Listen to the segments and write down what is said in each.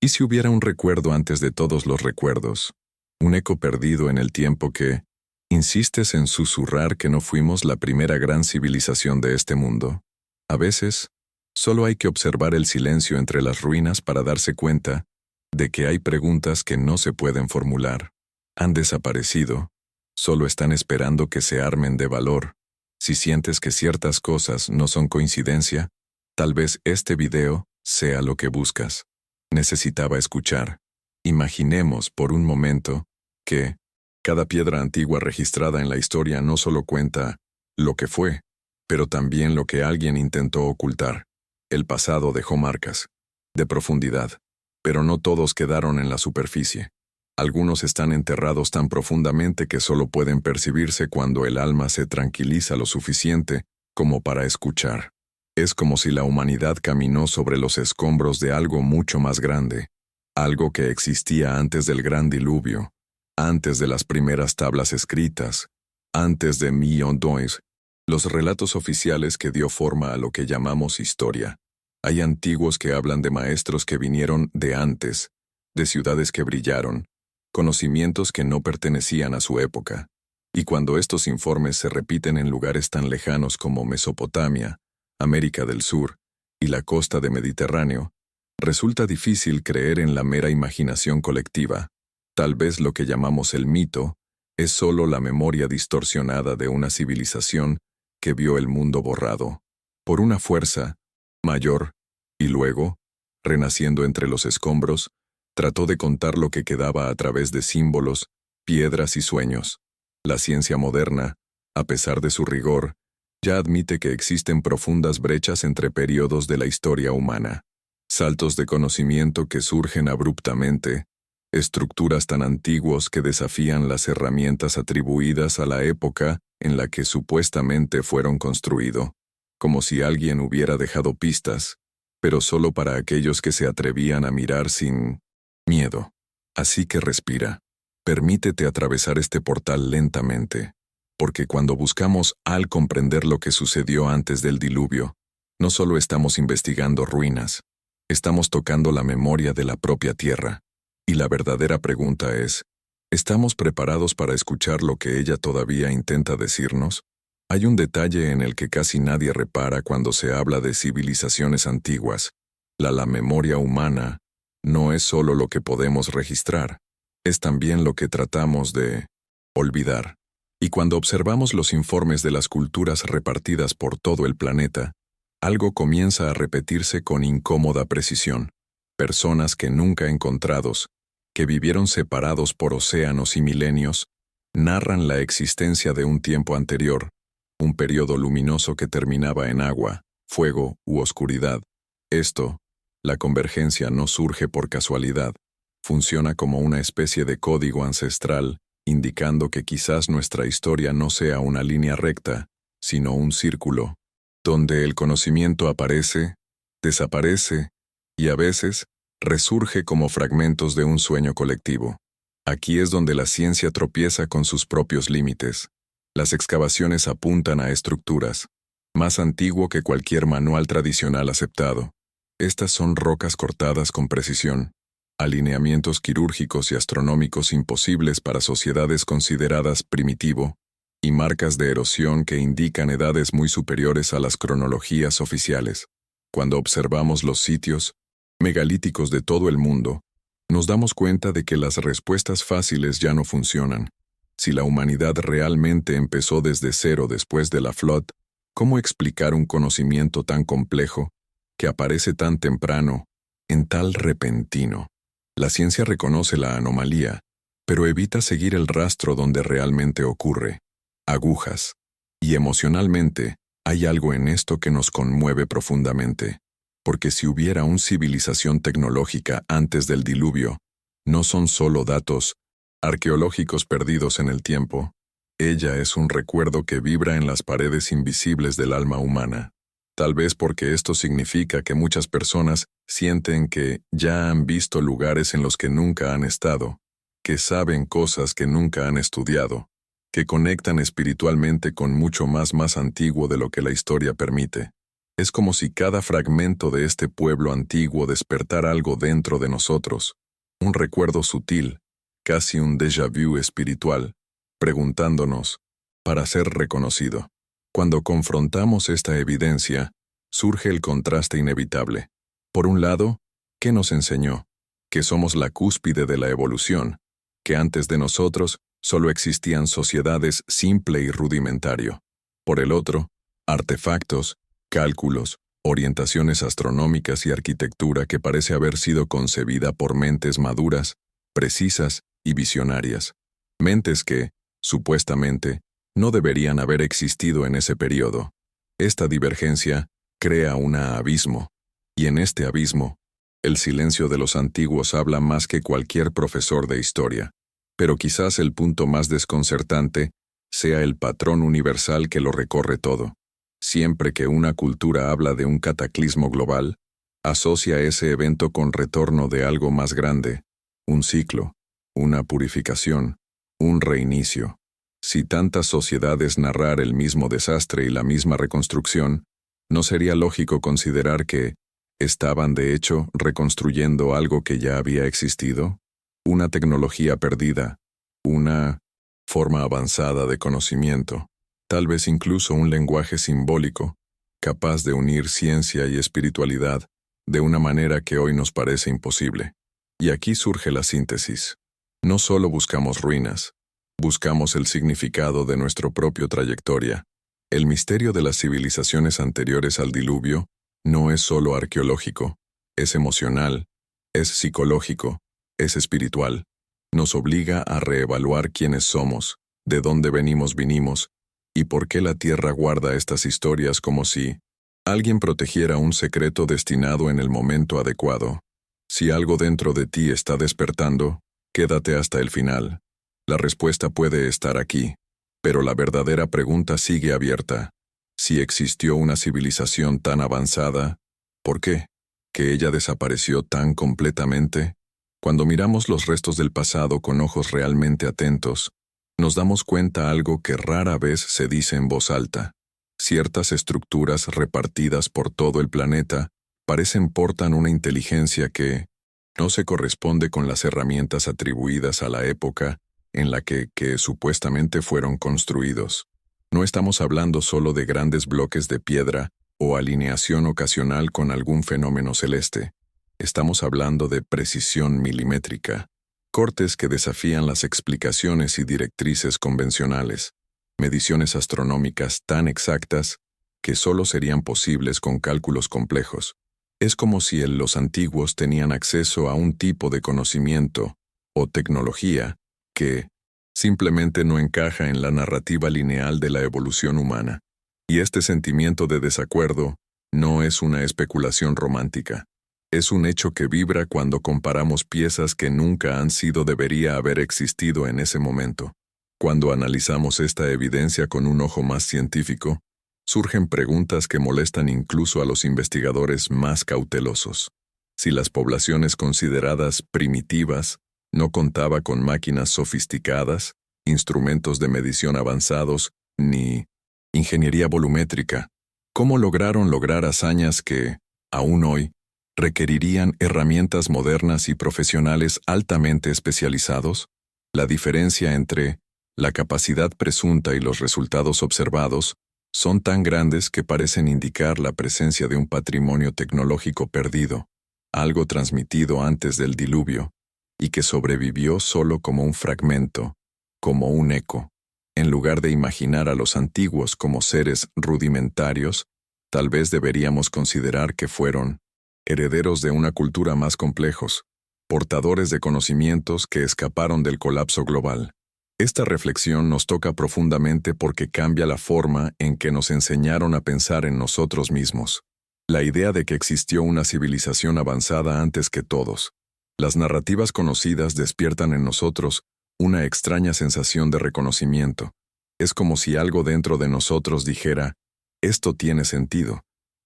¿Y si hubiera un recuerdo antes de todos los recuerdos? Un eco perdido en el tiempo que, insistes en susurrar que no fuimos la primera gran civilización de este mundo. A veces, solo hay que observar el silencio entre las ruinas para darse cuenta de que hay preguntas que no se pueden formular. Han desaparecido, solo están esperando que se armen de valor. Si sientes que ciertas cosas no son coincidencia, tal vez este video sea lo que buscas. Necesitaba escuchar. Imaginemos por un momento que cada piedra antigua registrada en la historia no solo cuenta lo que fue, pero también lo que alguien intentó ocultar. El pasado dejó marcas, de profundidad, pero no todos quedaron en la superficie. Algunos están enterrados tan profundamente que solo pueden percibirse cuando el alma se tranquiliza lo suficiente como para escuchar. Es como si la humanidad caminó sobre los escombros de algo mucho más grande, algo que existía antes del gran diluvio, antes de las primeras tablas escritas, antes de Millon-Dois, los relatos oficiales que dio forma a lo que llamamos historia. Hay antiguos que hablan de maestros que vinieron de antes, de ciudades que brillaron, conocimientos que no pertenecían a su época. Y cuando estos informes se repiten en lugares tan lejanos como Mesopotamia, América del Sur y la costa de Mediterráneo, resulta difícil creer en la mera imaginación colectiva. Tal vez lo que llamamos el mito es solo la memoria distorsionada de una civilización que vio el mundo borrado por una fuerza mayor y luego, renaciendo entre los escombros, trató de contar lo que quedaba a través de símbolos, piedras y sueños. La ciencia moderna, a pesar de su rigor, ya admite que existen profundas brechas entre periodos de la historia humana, saltos de conocimiento que surgen abruptamente, estructuras tan antiguos que desafían las herramientas atribuidas a la época en la que supuestamente fueron construidos, como si alguien hubiera dejado pistas, pero solo para aquellos que se atrevían a mirar sin miedo. Así que respira. Permítete atravesar este portal lentamente, porque cuando buscamos al comprender lo que sucedió antes del diluvio, no solo estamos investigando ruinas, estamos tocando la memoria de la propia tierra. Y la verdadera pregunta es, ¿estamos preparados para escuchar lo que ella todavía intenta decirnos? Hay un detalle en el que casi nadie repara cuando se habla de civilizaciones antiguas. La memoria humana no es solo lo que podemos registrar, es también lo que tratamos de olvidar. Y cuando observamos los informes de las culturas repartidas por todo el planeta, algo comienza a repetirse con incómoda precisión. Personas que nunca encontrados, que vivieron separados por océanos y milenios, narran la existencia de un tiempo anterior, un periodo luminoso que terminaba en agua, fuego u oscuridad. Esto, la convergencia no surge por casualidad, funciona como una especie de código ancestral, indicando que quizás nuestra historia no sea una línea recta, sino un círculo, donde el conocimiento aparece, desaparece, y a veces resurge como fragmentos de un sueño colectivo. Aquí es donde la ciencia tropieza con sus propios límites. Las excavaciones apuntan a estructuras, más antiguo que cualquier manual tradicional aceptado. Estas son rocas cortadas con precisión, alineamientos quirúrgicos y astronómicos imposibles para sociedades consideradas primitivo, y marcas de erosión que indican edades muy superiores a las cronologías oficiales. Cuando observamos los sitios megalíticos de todo el mundo, nos damos cuenta de que las respuestas fáciles ya no funcionan. Si la humanidad realmente empezó desde cero después de la Flood, ¿cómo explicar un conocimiento tan complejo, que aparece tan temprano, en tal repentino? La ciencia reconoce la anomalía, pero evita seguir el rastro donde realmente ocurre. Agujas. Y emocionalmente, hay algo en esto que nos conmueve profundamente. Porque si hubiera una civilización tecnológica antes del diluvio, no son solo datos arqueológicos perdidos en el tiempo, ella es un recuerdo que vibra en las paredes invisibles del alma humana. Tal vez porque esto significa que muchas personas sienten que ya han visto lugares en los que nunca han estado, que saben cosas que nunca han estudiado, que conectan espiritualmente con mucho más antiguo de lo que la historia permite. Es como si cada fragmento de este pueblo antiguo despertara algo dentro de nosotros, un recuerdo sutil, casi un déjà vu espiritual, preguntándonos, para ser reconocido. Cuando confrontamos esta evidencia, surge el contraste inevitable. Por un lado, ¿qué nos enseñó? Que somos la cúspide de la evolución, que antes de nosotros solo existían sociedades simple y rudimentario. Por el otro, artefactos, cálculos, orientaciones astronómicas y arquitectura que parece haber sido concebida por mentes maduras, precisas y visionarias. Mentes que, supuestamente, no deberían haber existido en ese periodo. Esta divergencia crea un abismo, y en este abismo, el silencio de los antiguos habla más que cualquier profesor de historia. Pero quizás el punto más desconcertante sea el patrón universal que lo recorre todo. Siempre que una cultura habla de un cataclismo global, asocia ese evento con retorno de algo más grande, un ciclo, una purificación, un reinicio. Si tantas sociedades narrar el mismo desastre y la misma reconstrucción, ¿no sería lógico considerar que estaban de hecho reconstruyendo algo que ya había existido? Una tecnología perdida, una forma avanzada de conocimiento, tal vez incluso un lenguaje simbólico, capaz de unir ciencia y espiritualidad de una manera que hoy nos parece imposible. Y aquí surge la síntesis. No solo buscamos ruinas, buscamos el significado de nuestra propia trayectoria. El misterio de las civilizaciones anteriores al diluvio no es solo arqueológico, es emocional, es psicológico, es espiritual. Nos obliga a reevaluar quiénes somos, de dónde vinimos, y por qué la Tierra guarda estas historias como si alguien protegiera un secreto destinado en el momento adecuado. Si algo dentro de ti está despertando, quédate hasta el final. La respuesta puede estar aquí, pero la verdadera pregunta sigue abierta. Si existió una civilización tan avanzada, ¿por qué? ¿Que ella desapareció tan completamente? Cuando miramos los restos del pasado con ojos realmente atentos, nos damos cuenta algo que rara vez se dice en voz alta. Ciertas estructuras repartidas por todo el planeta portan una inteligencia que no se corresponde con las herramientas atribuidas a la época en la que supuestamente fueron construidos. No estamos hablando solo de grandes bloques de piedra o alineación ocasional con algún fenómeno celeste. Estamos hablando de precisión milimétrica, cortes que desafían las explicaciones y directrices convencionales, mediciones astronómicas tan exactas que solo serían posibles con cálculos complejos. Es como si los antiguos tenían acceso a un tipo de conocimiento o tecnología que simplemente no encaja en la narrativa lineal de la evolución humana. Y este sentimiento de desacuerdo no es una especulación romántica. Es un hecho que vibra cuando comparamos piezas que nunca han sido debería haber existido en ese momento. Cuando analizamos esta evidencia con un ojo más científico, surgen preguntas que molestan incluso a los investigadores más cautelosos. Si las poblaciones consideradas primitivas no contaban con máquinas sofisticadas, instrumentos de medición avanzados, ni ingeniería volumétrica, ¿cómo lograron lograr hazañas que, aún hoy, requerirían herramientas modernas y profesionales altamente especializados? La diferencia entre la capacidad presunta y los resultados observados son tan grandes que parecen indicar la presencia de un patrimonio tecnológico perdido, algo transmitido antes del diluvio, y que sobrevivió solo como un fragmento, como un eco. En lugar de imaginar a los antiguos como seres rudimentarios, tal vez deberíamos considerar que fueron herederos de una cultura más complejos, portadores de conocimientos que escaparon del colapso global. Esta reflexión nos toca profundamente porque cambia la forma en que nos enseñaron a pensar en nosotros mismos. La idea de que existió una civilización avanzada antes que todos. Las narrativas conocidas despiertan en nosotros una extraña sensación de reconocimiento. Es como si algo dentro de nosotros dijera, esto tiene sentido,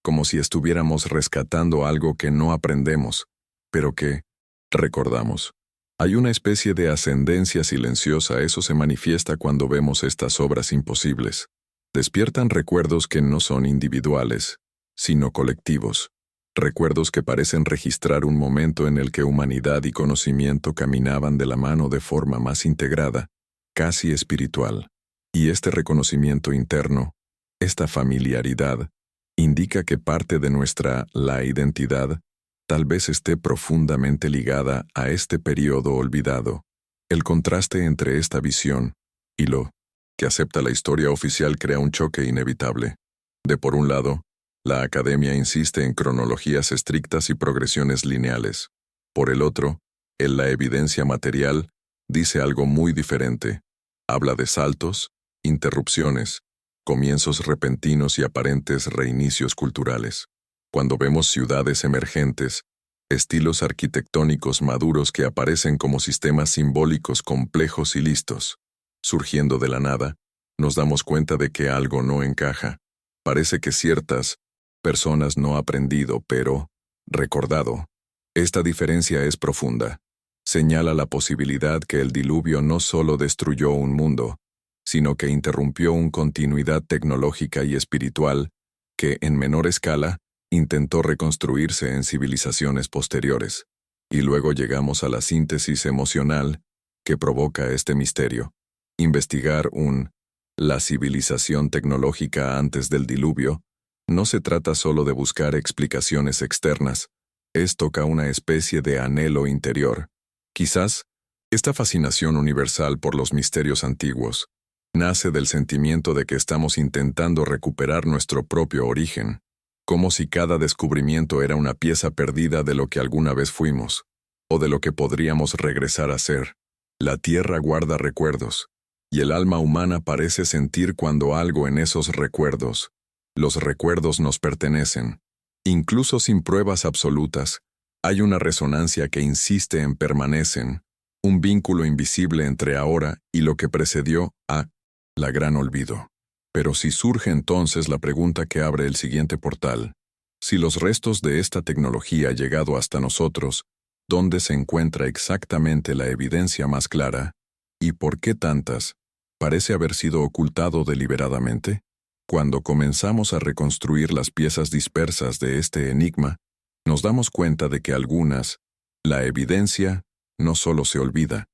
como si estuviéramos rescatando algo que no aprendemos, pero que recordamos. Hay una especie de ascendencia silenciosa, eso se manifiesta cuando vemos estas obras imposibles. Despiertan recuerdos que no son individuales, sino colectivos. Recuerdos que parecen registrar un momento en el que humanidad y conocimiento caminaban de la mano de forma más integrada, casi espiritual. Y este reconocimiento interno, esta familiaridad, indica que parte de la identidad, tal vez esté profundamente ligada a este periodo olvidado. El contraste entre esta visión y lo que acepta la historia oficial crea un choque inevitable. De por un lado, la academia insiste en cronologías estrictas y progresiones lineales. Por el otro, la evidencia material dice algo muy diferente. Habla de saltos, interrupciones, comienzos repentinos y aparentes reinicios culturales. Cuando vemos ciudades emergentes, estilos arquitectónicos maduros que aparecen como sistemas simbólicos complejos y listos, surgiendo de la nada, nos damos cuenta de que algo no encaja. Parece que ciertas personas no han aprendido, pero recordado. Esta diferencia es profunda. Señala la posibilidad que el diluvio no solo destruyó un mundo, sino que interrumpió una continuidad tecnológica y espiritual que, en menor escala, intentó reconstruirse en civilizaciones posteriores. Y luego llegamos a la síntesis emocional que provoca este misterio. Investigar la civilización tecnológica antes del diluvio no se trata solo de buscar explicaciones externas, toca una especie de anhelo interior. Quizás, esta fascinación universal por los misterios antiguos nace del sentimiento de que estamos intentando recuperar nuestro propio origen, como si cada descubrimiento era una pieza perdida de lo que alguna vez fuimos, o de lo que podríamos regresar a ser. La Tierra guarda recuerdos, y el alma humana parece sentir cuando algo en esos recuerdos. Los recuerdos nos pertenecen. Incluso sin pruebas absolutas, hay una resonancia que insiste en permanecen, un vínculo invisible entre ahora y lo que precedió a la gran olvido. Pero si surge entonces la pregunta que abre el siguiente portal, si los restos de esta tecnología han llegado hasta nosotros, ¿dónde se encuentra exactamente la evidencia más clara? ¿Y por qué tantas? ¿Parece haber sido ocultado deliberadamente? Cuando comenzamos a reconstruir las piezas dispersas de este enigma, nos damos cuenta de que la evidencia, no solo se olvida,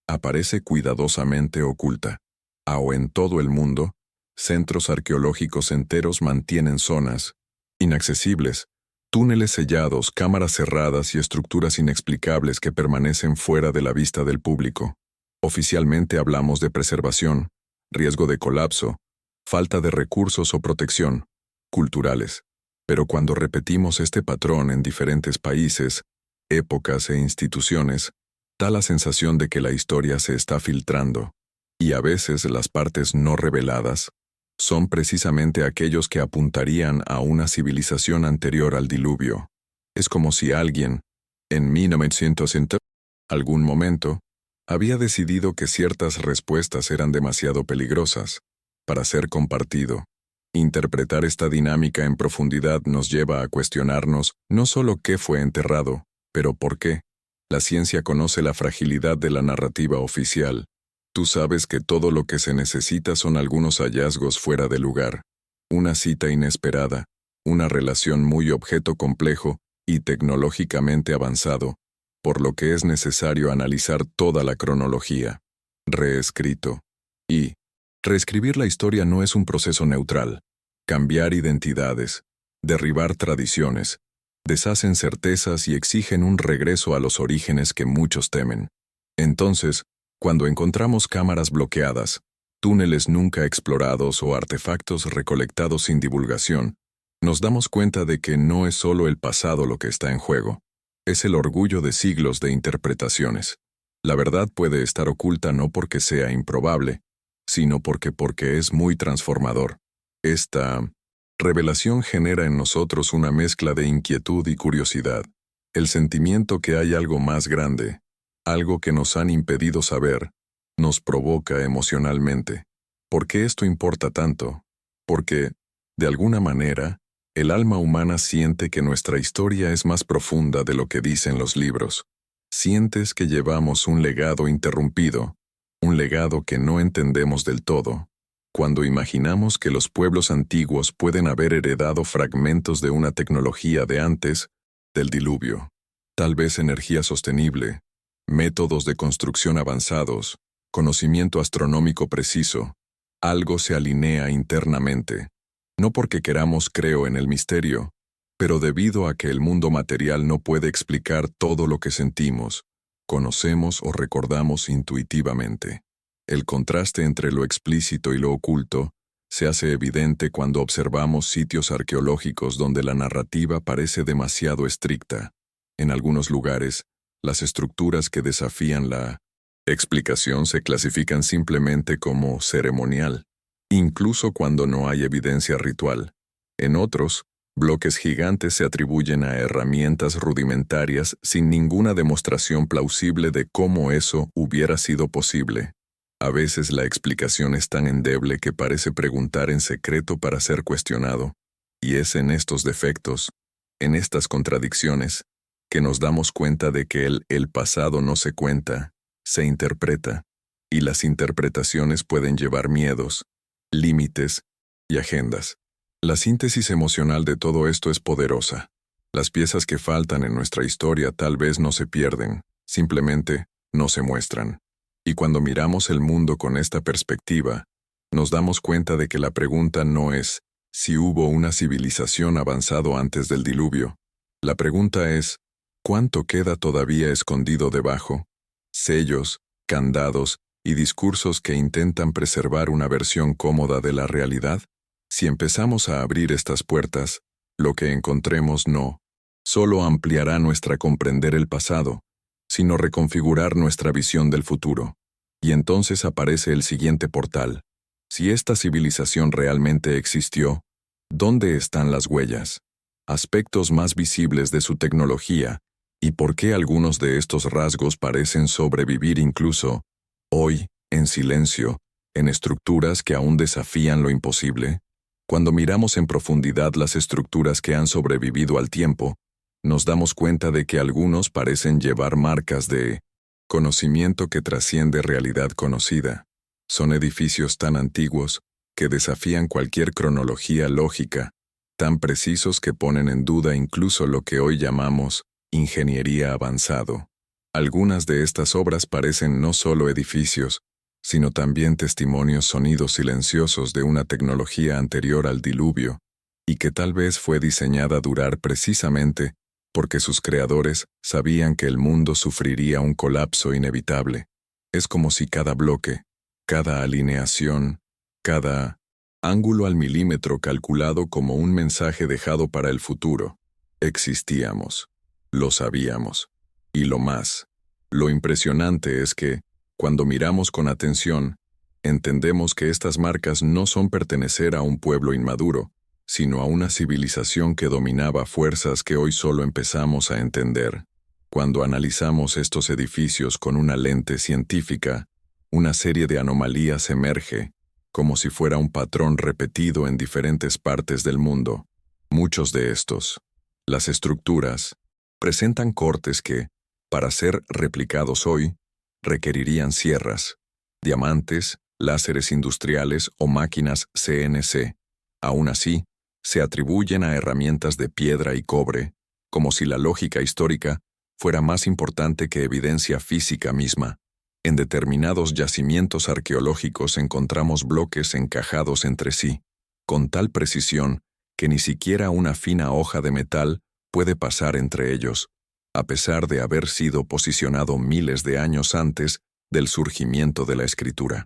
aparece cuidadosamente oculta. O en todo el mundo, centros arqueológicos enteros mantienen zonas inaccesibles, túneles sellados, cámaras cerradas y estructuras inexplicables que permanecen fuera de la vista del público. Oficialmente hablamos de preservación, riesgo de colapso, falta de recursos o protección culturales. Pero cuando repetimos este patrón en diferentes países, épocas e instituciones, da la sensación de que la historia se está filtrando. Y a veces las partes no reveladas son precisamente aquellos que apuntarían a una civilización anterior al diluvio. Es como si alguien, en 1900, algún momento, había decidido que ciertas respuestas eran demasiado peligrosas para ser compartido. Interpretar esta dinámica en profundidad nos lleva a cuestionarnos no solo qué fue enterrado, pero por qué. La ciencia conoce la fragilidad de la narrativa oficial. Tú sabes que todo lo que se necesita son algunos hallazgos fuera de lugar, una cita inesperada, una relación muy objeto complejo y tecnológicamente avanzado, por lo que es necesario analizar toda la cronología. Reescrito. Y reescribir la historia no es un proceso neutral. Cambiar identidades, derribar tradiciones, deshacen certezas y exigen un regreso a los orígenes que muchos temen. Entonces, cuando encontramos cámaras bloqueadas, túneles nunca explorados o artefactos recolectados sin divulgación, nos damos cuenta de que no es solo el pasado lo que está en juego, es el orgullo de siglos de interpretaciones. La verdad puede estar oculta no porque sea improbable, sino porque es muy transformador. Esta revelación genera en nosotros una mezcla de inquietud y curiosidad, el sentimiento que hay algo más grande, algo que nos han impedido saber, nos provoca emocionalmente. ¿Por qué esto importa tanto? Porque, de alguna manera, el alma humana siente que nuestra historia es más profunda de lo que dicen los libros. Sientes que llevamos un legado interrumpido, un legado que no entendemos del todo. Cuando imaginamos que los pueblos antiguos pueden haber heredado fragmentos de una tecnología de antes del diluvio, tal vez energía sostenible, métodos de construcción avanzados, conocimiento astronómico preciso, algo se alinea internamente. No porque queramos creo en el misterio, pero debido a que el mundo material no puede explicar todo lo que sentimos, conocemos o recordamos intuitivamente. El contraste entre lo explícito y lo oculto se hace evidente cuando observamos sitios arqueológicos donde la narrativa parece demasiado estricta. En algunos lugares, las estructuras que desafían la explicación se clasifican simplemente como ceremonial, incluso cuando no hay evidencia ritual. En otros, bloques gigantes se atribuyen a herramientas rudimentarias sin ninguna demostración plausible de cómo eso hubiera sido posible. A veces la explicación es tan endeble que parece preguntar en secreto para ser cuestionado, y es en estos defectos, en estas contradicciones, que nos damos cuenta de que el pasado no se cuenta, se interpreta, y las interpretaciones pueden llevar miedos, límites y agendas. La síntesis emocional de todo esto es poderosa. Las piezas que faltan en nuestra historia tal vez no se pierden, simplemente no se muestran. Y cuando miramos el mundo con esta perspectiva, nos damos cuenta de que la pregunta no es si hubo una civilización avanzado antes del diluvio. La pregunta es, ¿cuánto queda todavía escondido debajo? Sellos, candados y discursos que intentan preservar una versión cómoda de la realidad. Si empezamos a abrir estas puertas, lo que encontremos no solo ampliará nuestra comprender el pasado, sino reconfigurar nuestra visión del futuro. Y entonces aparece el siguiente portal. Si esta civilización realmente existió, ¿dónde están las huellas? Aspectos más visibles de su tecnología, y por qué algunos de estos rasgos parecen sobrevivir incluso, hoy, en silencio, en estructuras que aún desafían lo imposible. Cuando miramos en profundidad las estructuras que han sobrevivido al tiempo, nos damos cuenta de que algunos parecen llevar marcas de conocimiento que trasciende realidad conocida. Son edificios tan antiguos que desafían cualquier cronología lógica, tan precisos que ponen en duda incluso lo que hoy llamamos ingeniería avanzado. Algunas de estas obras parecen no solo edificios, sino también testimonios sonidos silenciosos de una tecnología anterior al diluvio, y que tal vez fue diseñada a durar precisamente porque sus creadores sabían que el mundo sufriría un colapso inevitable. Es como si cada bloque, cada alineación, cada ángulo al milímetro calculado como un mensaje dejado para el futuro. Existíamos, lo sabíamos, y lo impresionante es que, cuando miramos con atención, entendemos que estas marcas no son pertenecer a un pueblo inmaduro, sino a una civilización que dominaba fuerzas que hoy solo empezamos a entender. Cuando analizamos estos edificios con una lente científica, una serie de anomalías emerge, como si fuera un patrón repetido en diferentes partes del mundo. Muchos de estos, las estructuras, presentan cortes que, para ser replicados hoy, requerirían sierras, diamantes, láseres industriales o máquinas CNC. Aún así, se atribuyen a herramientas de piedra y cobre, como si la lógica histórica fuera más importante que evidencia física misma. En determinados yacimientos arqueológicos encontramos bloques encajados entre sí, con tal precisión que ni siquiera una fina hoja de metal puede pasar entre ellos, a pesar de haber sido posicionado miles de años antes del surgimiento de la escritura.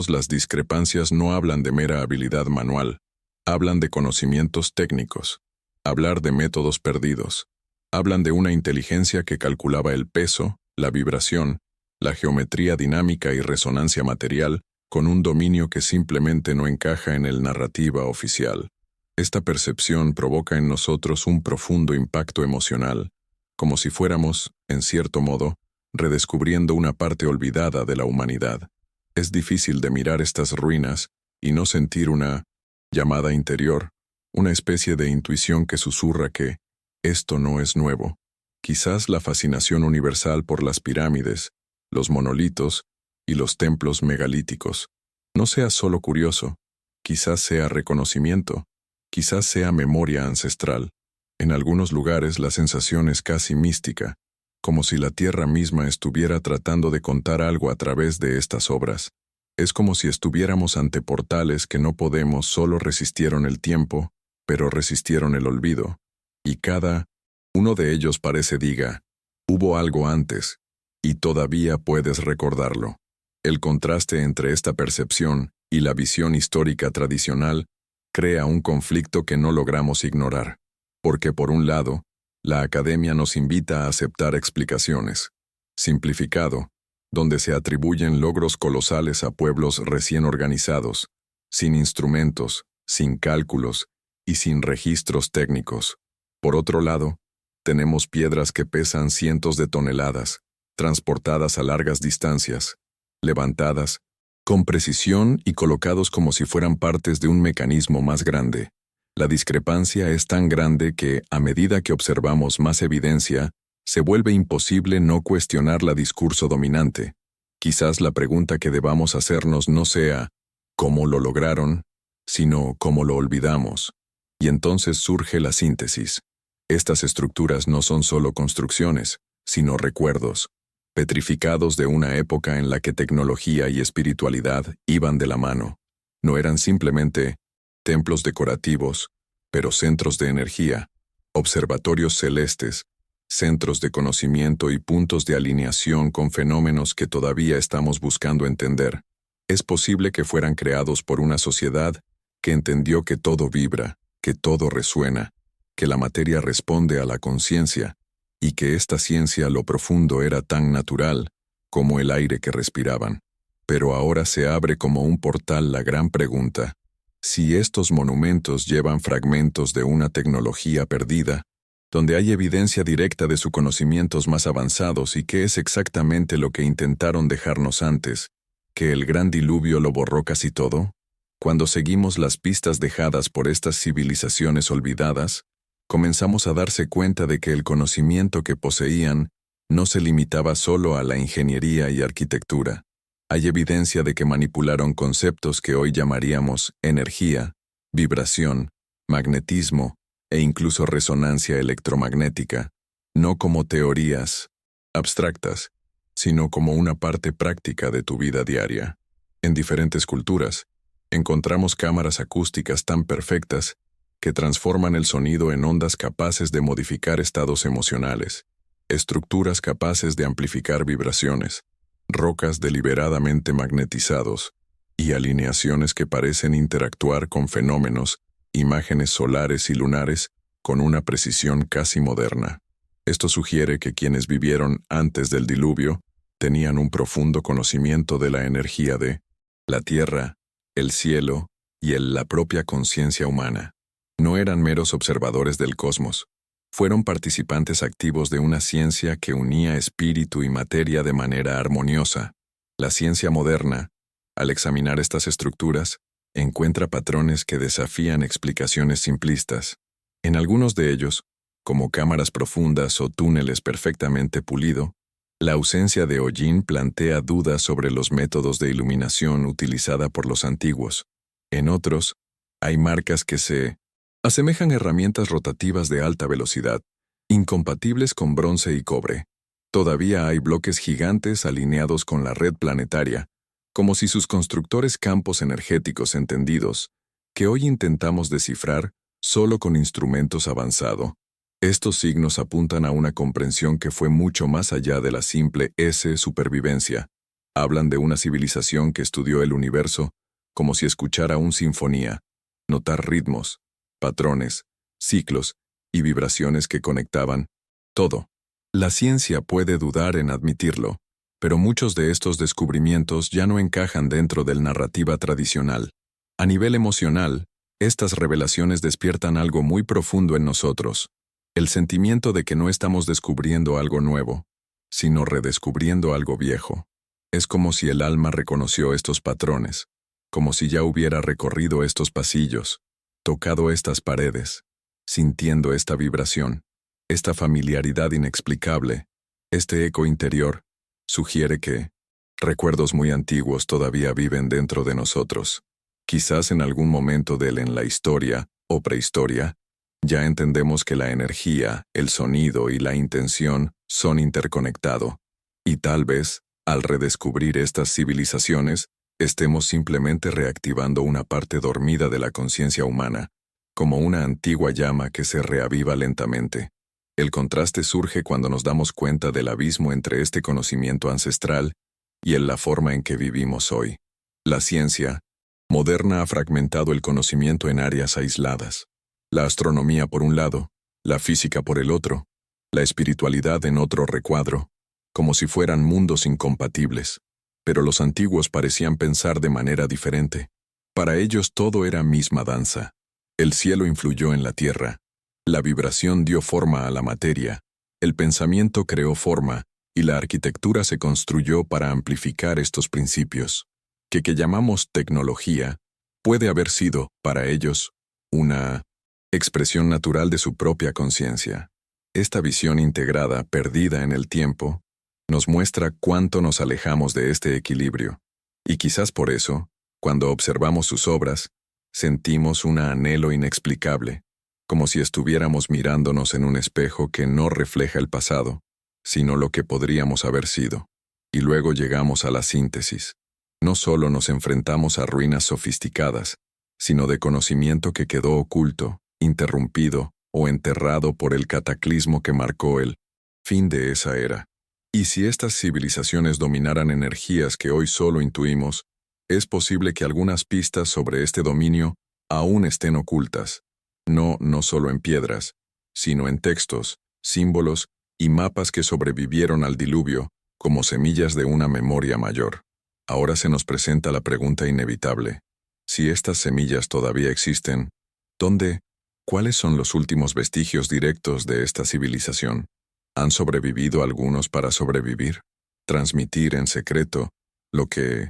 Las discrepancias no hablan de mera habilidad manual, hablan de conocimientos técnicos, hablar de métodos perdidos, hablan de una inteligencia que calculaba el peso, la vibración, la geometría dinámica y resonancia material con un dominio que simplemente no encaja en el narrativa oficial. Esta percepción provoca en nosotros un profundo impacto emocional, como si fuéramos, en cierto modo, redescubriendo una parte olvidada de la humanidad. Es difícil de mirar estas ruinas y no sentir una llamada interior, una especie de intuición que susurra que esto no es nuevo. Quizás la fascinación universal por las pirámides, los monolitos y los templos megalíticos. No sea solo curioso, quizás sea reconocimiento, quizás sea memoria ancestral. En algunos lugares la sensación es casi mística, como si la tierra misma estuviera tratando de contar algo a través de estas obras. Es como si estuviéramos ante portales que no podemos, solo resistieron el tiempo, pero resistieron el olvido. Y cada uno de ellos parece diga, hubo algo antes, y todavía puedes recordarlo. El contraste entre esta percepción y la visión histórica tradicional crea un conflicto que no logramos ignorar, porque por un lado, la academia nos invita a aceptar explicaciones, simplificado, donde se atribuyen logros colosales a pueblos recién organizados, sin instrumentos, sin cálculos y sin registros técnicos. Por otro lado, tenemos piedras que pesan cientos de toneladas, transportadas a largas distancias, levantadas, con precisión y colocados como si fueran partes de un mecanismo más grande. La discrepancia es tan grande que, a medida que observamos más evidencia, se vuelve imposible no cuestionar la discurso dominante. Quizás la pregunta que debamos hacernos no sea ¿cómo lo lograron?, sino ¿cómo lo olvidamos? Y entonces surge la síntesis. Estas estructuras no son solo construcciones, sino recuerdos, petrificados de una época en la que tecnología y espiritualidad iban de la mano. No eran simplemente templos decorativos, pero centros de energía, observatorios celestes, centros de conocimiento y puntos de alineación con fenómenos que todavía estamos buscando entender. Es posible que fueran creados por una sociedad que entendió que todo vibra, que todo resuena, que la materia responde a la conciencia, y que esta ciencia a lo profundo era tan natural como el aire que respiraban. Pero ahora se abre como un portal la gran pregunta: si estos monumentos llevan fragmentos de una tecnología perdida, donde hay evidencia directa de sus conocimientos más avanzados y qué es exactamente lo que intentaron dejarnos antes, que el gran diluvio lo borró casi todo. Cuando seguimos las pistas dejadas por estas civilizaciones olvidadas, comenzamos a darse cuenta de que el conocimiento que poseían no se limitaba solo a la ingeniería y arquitectura. Hay evidencia de que manipularon conceptos que hoy llamaríamos energía, vibración, magnetismo e incluso resonancia electromagnética, no como teorías abstractas, sino como una parte práctica de tu vida diaria. En diferentes culturas, encontramos cámaras acústicas tan perfectas que transforman el sonido en ondas capaces de modificar estados emocionales, estructuras capaces de amplificar vibraciones, rocas deliberadamente magnetizados y alineaciones que parecen interactuar con fenómenos, imágenes solares y lunares con una precisión casi moderna. Esto sugiere que quienes vivieron antes del diluvio tenían un profundo conocimiento de la energía de la tierra, el cielo y la propia conciencia humana. No eran meros observadores del cosmos, fueron participantes activos de una ciencia que unía espíritu y materia de manera armoniosa. La ciencia moderna, al examinar estas estructuras, encuentra patrones que desafían explicaciones simplistas. En algunos de ellos, como cámaras profundas o túneles perfectamente pulido, la ausencia de hollín plantea dudas sobre los métodos de iluminación utilizada por los antiguos. En otros, hay marcas que se asemejan herramientas rotativas de alta velocidad, incompatibles con bronce y cobre. Todavía hay bloques gigantes alineados con la red planetaria, como si sus constructores campos energéticos entendidos, que hoy intentamos descifrar solo con instrumentos avanzados. Estos signos apuntan a una comprensión que fue mucho más allá de la simple supervivencia. Hablan de una civilización que estudió el universo como si escuchara una sinfonía, notar ritmos, patrones, ciclos y vibraciones que conectaban todo. La ciencia puede dudar en admitirlo, pero muchos de estos descubrimientos ya no encajan dentro del narrativa tradicional. A nivel emocional, estas revelaciones despiertan algo muy profundo en nosotros, el sentimiento de que no estamos descubriendo algo nuevo, sino redescubriendo algo viejo. Es como si el alma reconoció estos patrones, como si ya hubiera recorrido estos pasillos, tocado estas paredes, sintiendo esta vibración, esta familiaridad inexplicable, este eco interior, sugiere que Recuerdos muy antiguos todavía viven dentro de nosotros. Quizás en algún momento en la historia o prehistoria, ya entendemos que la energía, el sonido y la intención son interconectados. Y tal vez, al redescubrir estas civilizaciones, estemos simplemente reactivando una parte dormida de la conciencia humana, como una antigua llama que se reaviva lentamente. El contraste surge cuando nos damos cuenta del abismo entre este conocimiento ancestral y en la forma en que vivimos hoy. La ciencia moderna ha fragmentado el conocimiento en áreas aisladas. La astronomía por un lado, la física por el otro, la espiritualidad en otro recuadro, como si fueran mundos incompatibles. Pero los antiguos parecían pensar de manera diferente. Para ellos todo era misma danza. El cielo influyó en la tierra. La vibración dio forma a la materia. El pensamiento creó forma, y la arquitectura se construyó para amplificar estos principios. Que llamamos tecnología, puede haber sido, para ellos, una expresión natural de su propia conciencia. Esta visión integrada, perdida en el tiempo, nos muestra cuánto nos alejamos de este equilibrio. Y quizás por eso, cuando observamos sus obras, sentimos un anhelo inexplicable, como si estuviéramos mirándonos en un espejo que no refleja el pasado, sino lo que podríamos haber sido. Y luego llegamos a la síntesis. No solo nos enfrentamos a ruinas sofisticadas, sino de conocimiento que quedó oculto, interrumpido o enterrado por el cataclismo que marcó el fin de esa era. Y si estas civilizaciones dominaran energías que hoy solo intuimos, es posible que algunas pistas sobre este dominio aún estén ocultas, no solo en piedras, sino en textos, símbolos y mapas que sobrevivieron al diluvio como semillas de una memoria mayor. Ahora se nos presenta la pregunta inevitable. Si estas semillas todavía existen, ¿dónde? ¿Cuáles son los últimos vestigios directos de esta civilización? ¿Han sobrevivido algunos para sobrevivir? ¿Transmitir en secreto lo que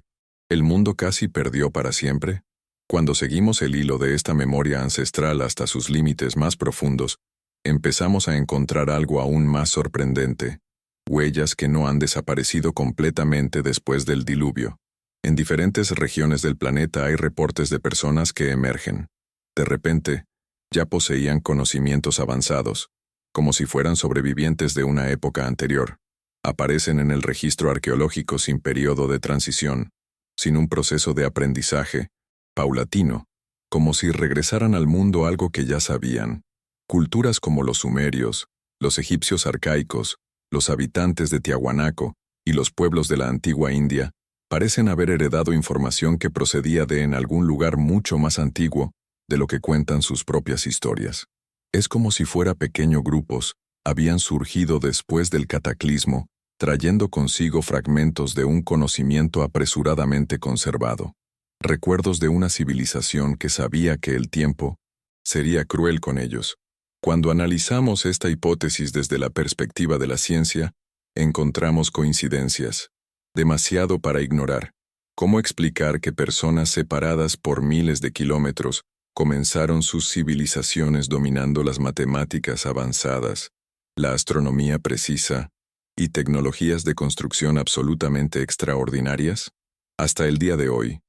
el mundo casi perdió para siempre? Cuando seguimos el hilo de esta memoria ancestral hasta sus límites más profundos, empezamos a encontrar algo aún más sorprendente. Huellas que no han desaparecido completamente después del diluvio. En diferentes regiones del planeta hay reportes de personas que emergen. De repente, ya poseían conocimientos avanzados, como si fueran sobrevivientes de una época anterior. Aparecen en el registro arqueológico sin periodo de transición, sin un proceso de aprendizaje paulatino, como si regresaran al mundo algo que ya sabían. Culturas como los sumerios, los egipcios arcaicos, los habitantes de Tiahuanaco y los pueblos de la antigua India parecen haber heredado información que procedía de en algún lugar mucho más antiguo de lo que cuentan sus propias historias. Es como si fuera pequeños grupos habían surgido después del cataclismo, trayendo consigo fragmentos de un conocimiento apresuradamente conservado. Recuerdos de una civilización que sabía que el tiempo sería cruel con ellos. Cuando analizamos esta hipótesis desde la perspectiva de la ciencia, encontramos coincidencias. Demasiado para ignorar. ¿Cómo explicar que personas separadas por miles de kilómetros comenzaron sus civilizaciones dominando las matemáticas avanzadas, la astronomía precisa y tecnologías de construcción absolutamente extraordinarias? Hasta el día de hoy,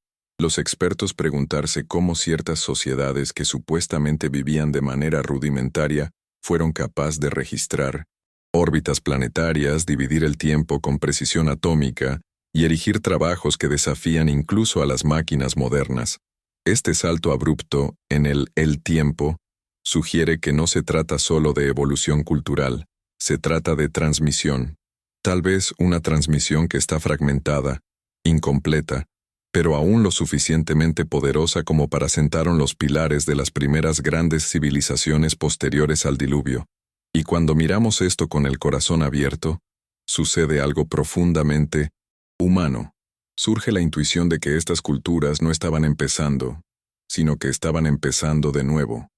los expertos preguntarse cómo ciertas sociedades que supuestamente vivían de manera rudimentaria fueron capaces de registrar órbitas planetarias, dividir el tiempo con precisión atómica y erigir trabajos que desafían incluso a las máquinas modernas. Este salto abrupto en el tiempo sugiere que no se trata solo de evolución cultural, se trata de transmisión. Tal vez una transmisión que está fragmentada, incompleta, pero aún lo suficientemente poderosa como para sentar los pilares de las primeras grandes civilizaciones posteriores al diluvio. Y cuando miramos esto con el corazón abierto, sucede algo profundamente humano. Surge la intuición de que estas culturas no estaban empezando, sino que estaban empezando de nuevo.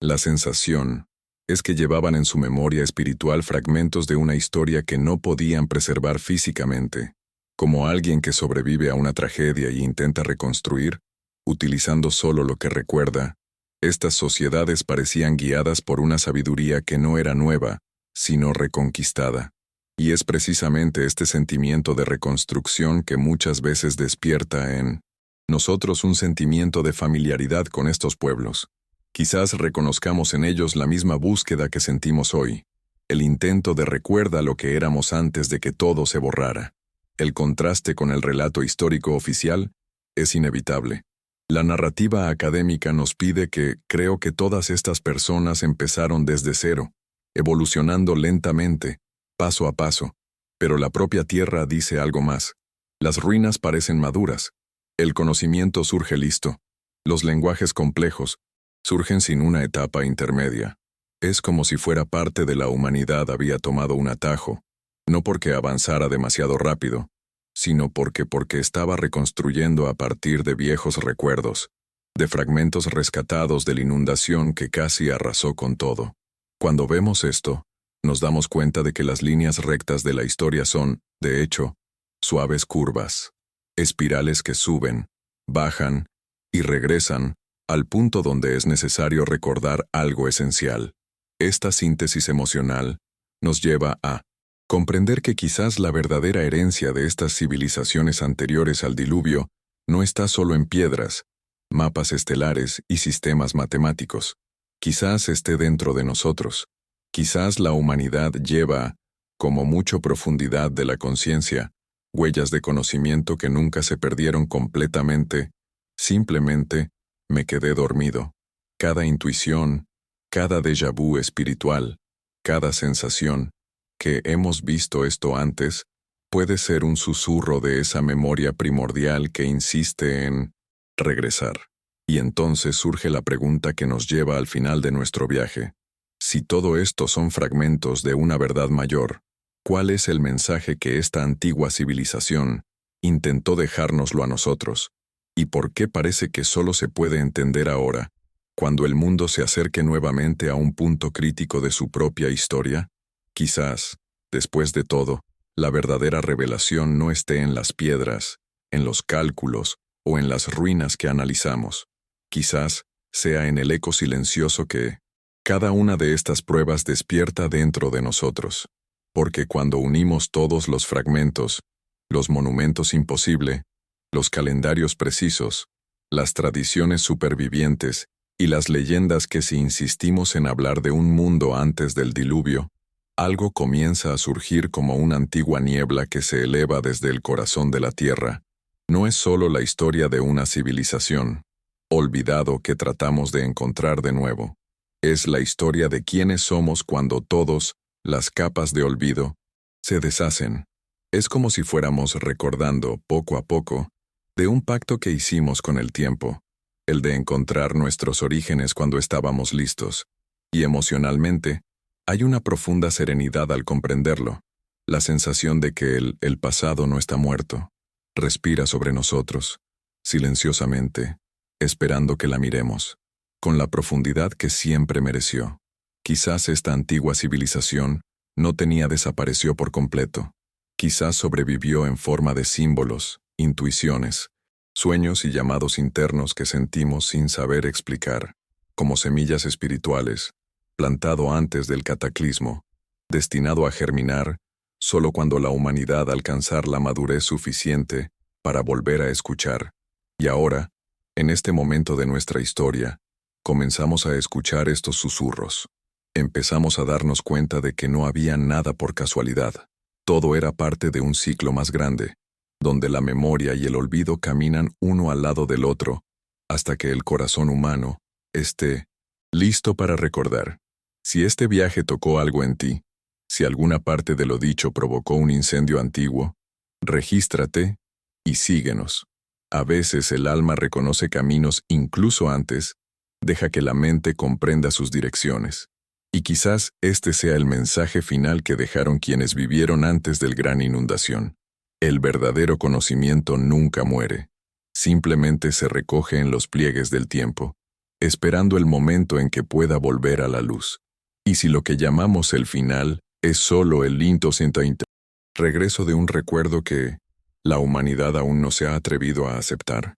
La sensación es que llevaban en su memoria espiritual fragmentos de una historia que no podían preservar físicamente. Como alguien que sobrevive a una tragedia y intenta reconstruir, utilizando solo lo que recuerda, estas sociedades parecían guiadas por una sabiduría que no era nueva, sino reconquistada. Y es precisamente este sentimiento de reconstrucción que muchas veces despierta en nosotros un sentimiento de familiaridad con estos pueblos. Quizás reconozcamos en ellos la misma búsqueda que sentimos hoy, el intento de recuerda lo que éramos antes de que todo se borrara. El contraste con el relato histórico oficial es inevitable. La narrativa académica nos pide que creo que todas estas personas empezaron desde cero, evolucionando lentamente, paso a paso, pero la propia tierra dice algo más. Las ruinas parecen maduras, el conocimiento surge listo, los lenguajes complejos surgen sin una etapa intermedia. Es como si fuera parte de la humanidad había tomado un atajo, no porque avanzara demasiado rápido, sino porque estaba reconstruyendo a partir de viejos recuerdos, de fragmentos rescatados de la inundación que casi arrasó con todo. Cuando vemos esto, nos damos cuenta de que las líneas rectas de la historia son, de hecho, suaves curvas, espirales que suben, bajan y regresan al punto donde es necesario recordar algo esencial. Esta síntesis emocional nos lleva a comprender que quizás la verdadera herencia de estas civilizaciones anteriores al diluvio no está solo en piedras, mapas estelares y sistemas matemáticos. Quizás esté dentro de nosotros. Quizás la humanidad lleva, como mucho profundidad de la conciencia, huellas de conocimiento que nunca se perdieron completamente. Simplemente me quedé dormido. Cada intuición, cada déjà vu espiritual, cada sensación, que hemos visto esto antes, puede ser un susurro de esa memoria primordial que insiste en regresar. Y entonces surge la pregunta que nos lleva al final de nuestro viaje. Si todo esto son fragmentos de una verdad mayor, ¿cuál es el mensaje que esta antigua civilización intentó dejárnoslo a nosotros? ¿Y por qué parece que solo se puede entender ahora, cuando el mundo se acerque nuevamente a un punto crítico de su propia historia? Quizás, después de todo, la verdadera revelación no esté en las piedras, en los cálculos o en las ruinas que analizamos. Quizás sea en el eco silencioso que cada una de estas pruebas despierta dentro de nosotros. Porque cuando unimos todos los fragmentos, los monumentos imposibles, los calendarios precisos, las tradiciones supervivientes y las leyendas que si insistimos en hablar de un mundo antes del diluvio, algo comienza a surgir como una antigua niebla que se eleva desde el corazón de la tierra. No es solo la historia de una civilización, olvidado que tratamos de encontrar de nuevo. Es la historia de quiénes somos cuando todas las capas de olvido se deshacen. Es como si fuéramos recordando, poco a poco, de un pacto que hicimos con el tiempo, el de encontrar nuestros orígenes cuando estábamos listos. Y emocionalmente, hay una profunda serenidad al comprenderlo, la sensación de que el pasado no está muerto. Respira sobre nosotros, silenciosamente, esperando que la miremos, con la profundidad que siempre mereció. Quizás esta antigua civilización no desapareció por completo. Quizás sobrevivió en forma de símbolos, intuiciones, sueños y llamados internos que sentimos sin saber explicar, como semillas espirituales, plantado antes del cataclismo, destinado a germinar solo cuando la humanidad alcanzar la madurez suficiente para volver a escuchar. Y ahora, en este momento de nuestra historia, comenzamos a escuchar estos susurros. Empezamos a darnos cuenta de que no había nada por casualidad. Todo era parte de un ciclo más grande, donde la memoria y el olvido caminan uno al lado del otro, hasta que el corazón humano esté listo para recordar. Si este viaje tocó algo en ti, si alguna parte de lo dicho provocó un incendio antiguo, regístrate y síguenos. A veces el alma reconoce caminos incluso antes, deja que la mente comprenda sus direcciones. Y quizás este sea el mensaje final que dejaron quienes vivieron antes del gran inundación. El verdadero conocimiento nunca muere. Simplemente se recoge en los pliegues del tiempo, esperando el momento en que pueda volver a la luz. Y si lo que llamamos el final es solo el regreso de un recuerdo que la humanidad aún no se ha atrevido a aceptar,